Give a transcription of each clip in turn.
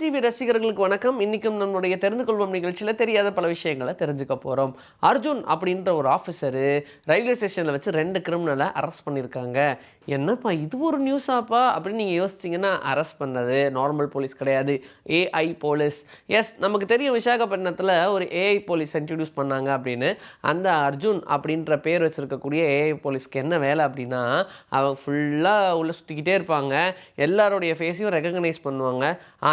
TV ரசிகர்களுக்கு வணக்கம். இன்னைக்கும் நம்மளுடைய தெரிந்து கொள்வோம் நிகழ்ச்சியில் தெரியாத பல விஷயங்களை தெரிஞ்சுக்க போகிறோம். அர்ஜுன் அப்படின்ற ஒரு ஆஃபீஸரு ரயில்வே ஸ்டேஷனில் வச்சு 2 கிரிமினலை அரெஸ்ட் பண்ணியிருக்காங்க. என்னப்பா இது ஒரு நியூஸாப்பா அப்படின்னு நீங்கள் யோசிச்சிங்கன்னா, அரெஸ்ட் பண்ணது நார்மல் போலீஸ் கிடையாது, ஏஐ போலீஸ். எஸ், நமக்கு தெரியும் விசாகப்பட்டினத்தில் ஒரு ஏஐ போலீஸ் இன்ட்ரடியூஸ் பண்ணாங்க அப்படின்னு. அந்த அர்ஜுன் அப்படின்ற பேர் வச்சுருக்கக்கூடிய ஏஐ போலீஸ்க்கு என்ன வேலை அப்படின்னா, அவன் ஃபுல்லாக உள்ளே சுற்றிக்கிட்டே இருப்பாங்க. எல்லாருடைய ஃபேஸையும் ரெகக்னைஸ் பண்ணுவாங்க.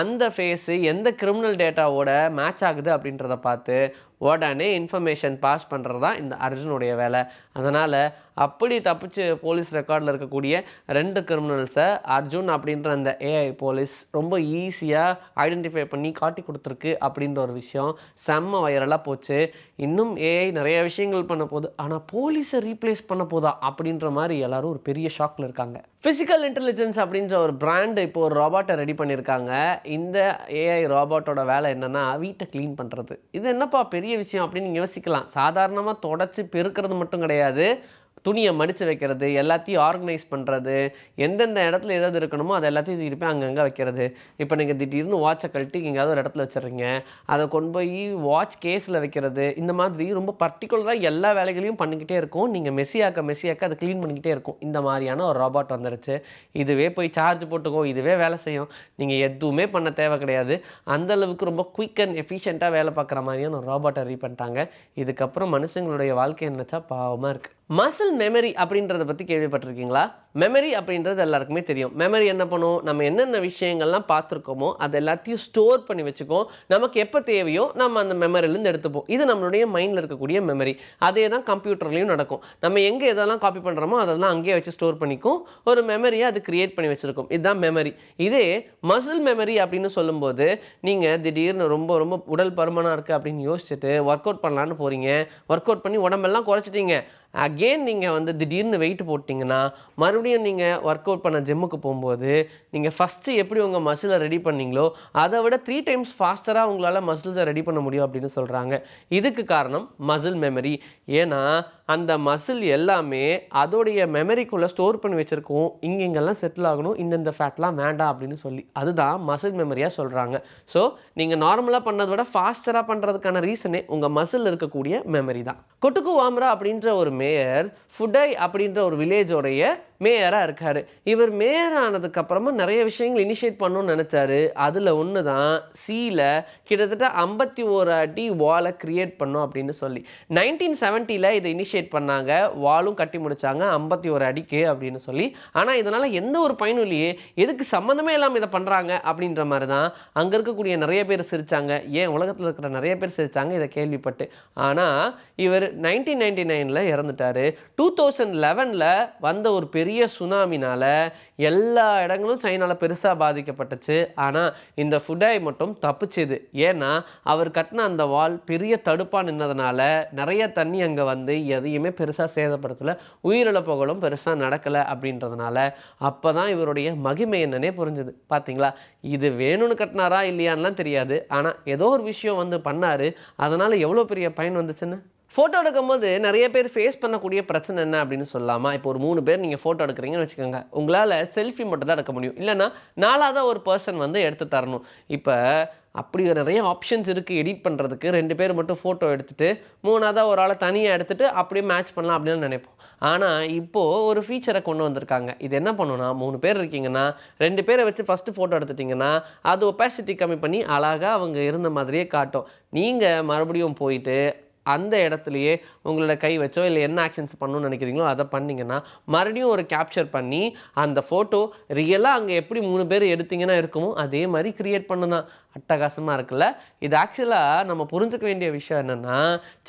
அந்த ஃபேஸு எந்த கிரிமினல் டேட்டாவோட மேட்ச் ஆகுது அப்படின்றத பார்த்து உடனே இன்ஃபர்மேஷன் பாஸ் பண்ணுறது தான் இந்த அர்ஜுனுடைய வேலை. அதனால் அப்படி தப்பிச்சு போலீஸ் ரெக்கார்டில் இருக்கக்கூடிய 2 கிரிமினல்ஸை அர்ஜுன் அப்படின்ற அந்த ஏஐ போலீஸ் ரொம்ப ஈஸியாக ஐடென்டிஃபை பண்ணி காட்டி கொடுத்துருக்கு அப்படின்ற ஒரு விஷயம் செம்ம வைரலாக போச்சு. இன்னும் ஏஐ நிறைய விஷயங்கள் பண்ண போகுது, ஆனால் போலீஸை ரீப்ளேஸ் பண்ண போதா அப்படின்ற மாதிரி எல்லாரும் ஒரு பெரிய ஷாக்கில் இருக்காங்க. ஃபிசிக்கல் இன்டெலிஜென்ஸ் அப்படின்ற ஒரு பிராண்டு இப்போ ஒரு ரோபோட்டை ரெடி பண்ணியிருக்காங்க. இந்த ஏஐ ரோபோட்டோட வேலை என்னென்னா வீட்டை க்ளீன் பண்ணுறது. இது என்னப்பா பெரிய விஷயம் அப்படின்னு நீங்கள் யோசிக்கலாம். சாதாரணமாக தொடச்சி பெருக்கிறது மட்டும் கிடையாது, துணியை மடித்து வைக்கிறது, எல்லாத்தையும் ஆர்கனைஸ் பண்ணுறது, எந்தெந்த இடத்துல எதாவது இருக்கணுமோ அதை எல்லாத்தையும் தூக்கிட்டு போய் அங்கங்கே வைக்கிறது. இப்போ நீங்கள் திடீர்னு வாட்சை கழட்டி எங்கேயாவது ஒரு இடத்துல வச்சுறீங்க, அதை கொண்டு போய் வாட்ச் கேஸில் வைக்கிறது, இந்த மாதிரி ரொம்ப பர்டிகுலராக எல்லா வேலைகளையும் பண்ணிக்கிட்டே இருக்கும். நீங்கள் மெஸ்ஸியாக்க அதை க்ளீன் பண்ணிக்கிட்டே இருக்கும். இந்த மாதிரியான ஒரு ரோபோட் வந்துருச்சு. இதுவே போய் சார்ஜ் போட்டுக்கும், இதுவே வேலை செய்யும். நீங்கள் எதுவுமே பண்ண தேவை கிடையாது. அந்தளவுக்கு ரொம்ப குயிக் அண்ட் எஃபிஷியண்ட்டாக வேலை பார்க்குற மாதிரியான ஒரு ரோபோட்டை ரெடி பண்ணிட்டாங்க. இதுக்கப்புறம் மனுஷங்களுடைய வாழ்க்கை என்னச்சா பாவமாக இருக்குது. மசில் மெமரி அப்படின்றத பற்றி கேள்விப்பட்டிருக்கீங்களா? மெமரி அப்படின்றது எல்லாருக்குமே தெரியும். மெமரி என்ன பண்ணும், நம்ம என்னென்ன விஷயங்கள்லாம் பார்த்துருக்கோமோ அது எல்லாத்தையும் ஸ்டோர் பண்ணி வச்சுக்கோம். நமக்கு எப்போ தேவையோ நம்ம அந்த மெமரிலேருந்து எடுத்துப்போம். இது நம்மளுடைய மைண்டில் இருக்கக்கூடிய மெமரி. அதே தான் கம்ப்யூட்டர்லேயும் நடக்கும். நம்ம எங்கே எதெல்லாம் காப்பி பண்ணுறோமோ அதெல்லாம் அங்கேயே வச்சு ஸ்டோர் பண்ணிக்கும். ஒரு மெமரியை அது கிரியேட் பண்ணி வச்சுருக்கும். இதுதான் மெமரி. இதே மசில் மெமரி அப்படின்னு சொல்லும்போது, நீங்கள் திடீர்னு ரொம்ப ரொம்ப உடல் பருமனாக இருக்குது அப்படின்னு யோசிச்சுட்டு ஒர்க் அவுட் பண்ணலான்னு போகிறீங்க. ஒர்க் அவுட் பண்ணி உடம்பெல்லாம் குறைச்சிட்டீங்க. அகெயின் நீங்கள் வந்து திடீர்னு வெயிட் போட்டிங்கன்னா, மறுபடியும் நீங்கள் ஒர்க் அவுட் பண்ண ஜிம்முக்கு போகும்போது நீங்கள் ஃபஸ்ட்டு எப்படி உங்கள் மசிலை ரெடி பண்ணீங்களோ அதை விட 3 டைம்ஸ் ஃபாஸ்டராக உங்களால் மசில்ஸை ரெடி பண்ண முடியும் அப்படின்னு சொல்கிறாங்க. இதுக்கு காரணம் மசில் மெமரி. ஏன்னா அந்த மசில் எல்லாமே அதோடைய மெமரிக்குள்ளே ஸ்டோர் பண்ணி வச்சுருக்கோம். இங்கெங்கெல்லாம் செட்டில் ஆகணும், இந்தந்த ஃபேட்லாம் வேண்டாம் அப்படின்னு சொல்லி. அதுதான் மசில் மெமரியாக சொல்கிறாங்க. ஸோ நீங்கள் நார்மலாக பண்ணதை விட ஃபாஸ்டராக பண்ணுறதுக்கான ரீசனே உங்கள் மசில் இருக்கக்கூடிய மெமரி தான். கொட்டுக்கு வாம்ரா அப்படின்ற ஒரு மேயர் ஃபுடை அப்படின்ற ஒரு வில்லேஜோடைய மேயராக இருக்கார். இவர் மேயர் ஆனதுக்கப்புறமா நிறைய விஷயங்கள் இனிஷியேட் பண்ணணும்னு நினச்சாரு. அதில் ஒன்று தான் சீல கிட்டத்தட்ட 51 அடி வாலை கிரியேட் பண்ணும் அப்படின்னு சொல்லி 1970 இதை இனிஷியேட் பண்ணாங்க. வாலும் கட்டி முடித்தாங்க 51 அடிக்கு அப்படின்னு சொல்லி. ஆனால் இதனால் எந்த ஒரு பயனும் இல்லையே, எதுக்கு சம்மந்தமே இல்லாமல் இதை பண்ணுறாங்க அப்படின்ற மாதிரி தான் அங்கே இருக்கக்கூடிய நிறைய பேர் சிரித்தாங்க. ஏன் உலகத்தில் இருக்கிற நிறைய பேர் சிரித்தாங்க இதை கேள்விப்பட்டு. ஆனால் இவர் 1999 இறந்துட்டார். 2011 வந்த ஒரு பெரிய சுனாமினால எல்லா இடங்களும் சைனால பெருசாக பாதிக்கப்பட்டுச்சு. ஆனால் இந்த ஃபுடை மட்டும் தப்பிச்சுது. ஏன்னா அவர் கட்டின அந்த வால் பெரிய தடுப்பாக நின்னதுனால நிறைய தண்ணி அங்கே வந்து எதையுமே பெருசாக சேதப்படுத்தலை, உயிரிழப்புகளும் பெருசாக நடக்கலை அப்படின்றதுனால அப்போ தான் இவருடைய மகிமை என்னன்னே புரிஞ்சுது. பார்த்தீங்களா, இது வேணும்னு கட்டினாரா இல்லையான்லாம் தெரியாது, ஆனால் ஏதோ ஒரு விஷயம் வந்து பண்ணார், அதனால் எவ்வளோ பெரிய பயன் வந்துச்சுன்னு. ஃபோட்டோ எடுக்கும்போது நிறைய பேர் ஃபேஸ் பண்ணக்கூடிய பிரச்சனை என்ன அப்படின்னு சொல்லலாமா? இப்போ ஒரு 3 பேர் நீங்கள் ஃபோட்டோ எடுக்கிறீங்கன்னு வச்சுக்கோங்க. உங்களால் செல்ஃபி மட்டும் தான் எடுக்க முடியும், இல்லைனா 4ஆவது ஒரு பர்சன் வந்து எடுத்து தரணும். இப்போ அப்படி நிறைய ஆப்ஷன்ஸ் இருக்குது எடிட் பண்ணுறதுக்கு. 2 பேர் மட்டும் ஃபோட்டோ எடுத்துகிட்டு 3ஆவதாக ஒரு ஆளை தனியாக எடுத்துகிட்டு அப்படியே மேட்ச் பண்ணலாம் அப்படின்னு நினைப்போம். ஆனால் இப்போது ஒரு ஃபீச்சரை கொண்டு வந்திருக்காங்க. இது என்ன பண்ணுன்னா, 3 பேர் இருக்கீங்கன்னா 2 பேரை வச்சு ஃபஸ்ட்டு ஃபோட்டோ எடுத்துட்டிங்கன்னா அது ஒப்பாசிட்டி கம்மி பண்ணி அழகாக அவங்க இருந்த மாதிரியே காட்டும். நீங்கள் மறுபடியும் போயிட்டு அந்த இடத்துலையே உங்களோட கை வச்சோ இல்லை என்ன ஆக்ஷன்ஸ் பண்ணணும்னு நினைக்கிறீங்களோ அதை பண்ணிங்கன்னா மறுபடியும் ஒரு கேப்சர் பண்ணி அந்த ஃபோட்டோ ரியலாக அங்கே எப்படி 3 பேர் எடுத்திங்கன்னா இருக்குமோ அதே மாதிரி க்ரியேட் பண்ணுதான். அட்டகாசமாக இருக்குல்ல. இது ஆக்சுவலாக நம்ம புரிஞ்சுக்க வேண்டிய விஷயம் என்னென்னா,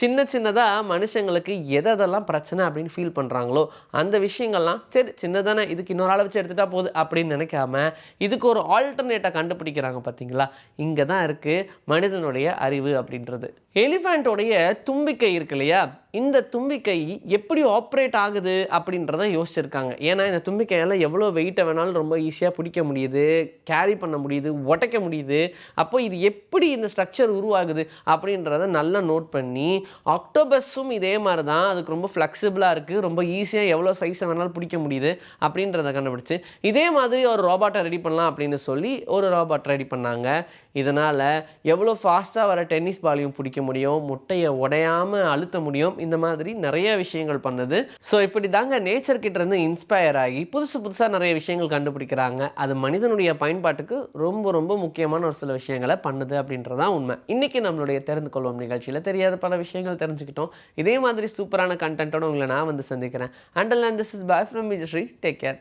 சின்னதாக மனுஷங்களுக்கு எதெல்லாம் பிரச்சனை அப்படின்னு ஃபீல் பண்ணுறாங்களோ அந்த விஷயங்கள்லாம் சரி சின்னதானே, இதுக்கு இன்னொரு ஆளை வச்சு எடுத்துகிட்டா போகுது அப்படின்னு நினைக்காம இதுக்கு ஒரு ஆல்டர்னேட்டை கண்டுபிடிக்கிறாங்க. பார்த்தீங்களா, இங்கே தான் இருக்குது மனிதனுடைய அறிவு அப்படின்றது. எலிஃபண்ட்டோடைய தும்பிக்கை இருக்கு இல்லையா, இந்த தும்பிக்கை எப்படி ஆப்ரேட் ஆகுது அப்படின்றத யோசிச்சிருக்காங்க. ஏன்னா இந்த தும்பிக்கையால் எவ்வளோ வெயிட்டை வேணாலும் ரொம்ப ஈஸியாக பிடிக்க முடியுது, கேரி பண்ண முடியுது, உடைக்க முடியுது. அப்போ இது எப்படி இந்த ஸ்ட்ரக்சர் உருவாகுது அப்படின்றத நல்லா நோட் பண்ணி, ஆக்டோபஸும் இதே மாதிரி தான், அதுக்கு ரொம்ப ஃப்ளெக்சிபிளாக இருக்குது, ரொம்ப ஈஸியாக எவ்வளோ சைஸை வேணாலும் பிடிக்க முடியுது அப்படின்றத கண்டுபிடிச்சு, இதே மாதிரி ஒரு ரோபோட்டை ரெடி பண்ணலாம் அப்படின்னு சொல்லி ஒரு ரோபோட் ரெடி பண்ணாங்க. இதனால் எவ்வளோ ஃபாஸ்ட்டாக வர டென்னிஸ் பாலையும் பிடிக்க முடியும், முட்டையை உடையாமல் அழுத்த முடியும், இந்த மாதிரி நிறைய விஷயங்கள் பண்ணுது. ஸோ இப்படி தாங்க நேச்சர் கிட்டேருந்து இன்ஸ்பயர் ஆகி புதுசு புதுசாக நிறைய விஷயங்கள் கண்டுபிடிக்கிறாங்க. அது மனிதனுடைய பயன்பாட்டுக்கு ரொம்ப ரொம்ப முக்கியமான ஒரு சில விஷயங்களை பண்ணுது அப்படின்றதான் உண்மை. இன்றைக்கி நம்மளுடைய தெரிந்து கொள்வோம் நிகழ்ச்சியில் தெரியாத பல விஷயங்கள் தெரிஞ்சுக்கிட்டோம். இதே மாதிரி சூப்பரான கண்டென்ட்டோட உங்களை நான் வந்து சந்திக்கிறேன். Until then, this is bye from Vijay Sri. Take care.